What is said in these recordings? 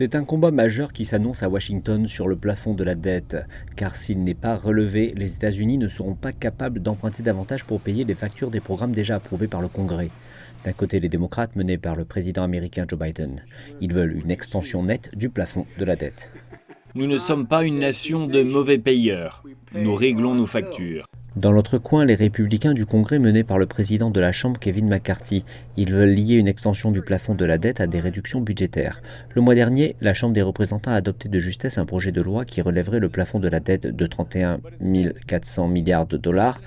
C'est un combat majeur qui s'annonce à Washington sur le plafond de la dette, car s'il n'est pas relevé, les États-Unis ne seront pas capables d'emprunter davantage pour payer les factures des programmes déjà approuvés par le Congrès. D'un côté, les démocrates menés par le président américain Joe Biden. Ils veulent une extension nette du plafond de la dette. Nous ne sommes pas une nation de mauvais payeurs. Nous réglons nos factures. Dans l'autre coin, les républicains du Congrès menés par le président de la Chambre, Kevin McCarthy. Ils veulent lier une extension du plafond de la dette à des réductions budgétaires. Le mois dernier, la Chambre des représentants a adopté de justesse un projet de loi qui relèverait le plafond de la dette de 31 400 milliards de dollars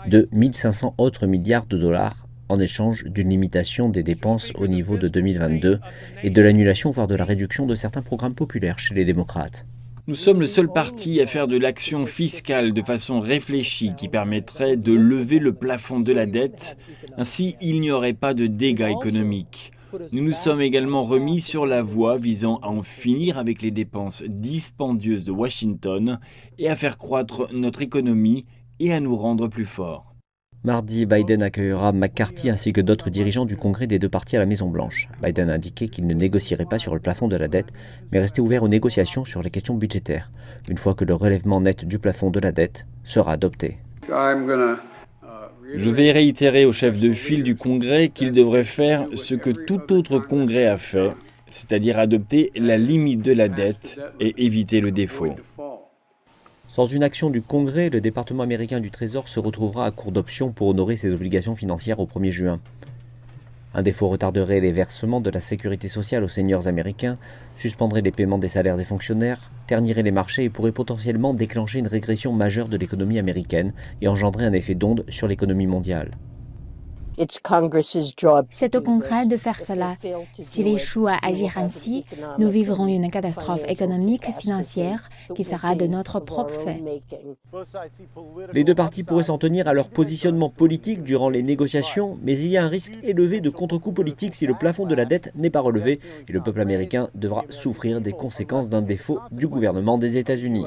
de 1 500 autres milliards de dollars en échange d'une limitation des dépenses au niveau de 2022 et de l'annulation voire de la réduction de certains programmes populaires chez les démocrates. Nous sommes le seul parti à faire de l'action fiscale de façon réfléchie qui permettrait de lever le plafond de la dette. Ainsi, il n'y aurait pas de dégâts économiques. Nous nous sommes également remis sur la voie visant à en finir avec les dépenses dispendieuses de Washington et à faire croître notre économie et à nous rendre plus forts. Mardi, Biden accueillera McCarthy ainsi que d'autres dirigeants du Congrès des deux partis à la Maison-Blanche. Biden a indiqué qu'il ne négocierait pas sur le plafond de la dette, mais restait ouvert aux négociations sur les questions budgétaires, une fois que le relèvement net du plafond de la dette sera adopté. Je vais réitérer au chef de file du Congrès qu'il devrait faire ce que tout autre Congrès a fait, c'est-à-dire adopter la limite de la dette et éviter le défaut. Sans une action du Congrès, le département américain du Trésor se retrouvera à court d'options pour honorer ses obligations financières au 1er juin. Un défaut retarderait les versements de la sécurité sociale aux seniors américains, suspendrait les paiements des salaires des fonctionnaires, ternirait les marchés et pourrait potentiellement déclencher une régression majeure de l'économie américaine et engendrer un effet d'onde sur l'économie mondiale. C'est au Congrès de faire cela. S'il échoue à agir ainsi, nous vivrons une catastrophe économique et financière qui sera de notre propre fait. Les deux partis pourraient s'en tenir à leur positionnement politique durant les négociations, mais il y a un risque élevé de contre-coup politique si le plafond de la dette n'est pas relevé et le peuple américain devra souffrir des conséquences d'un défaut du gouvernement des États-Unis.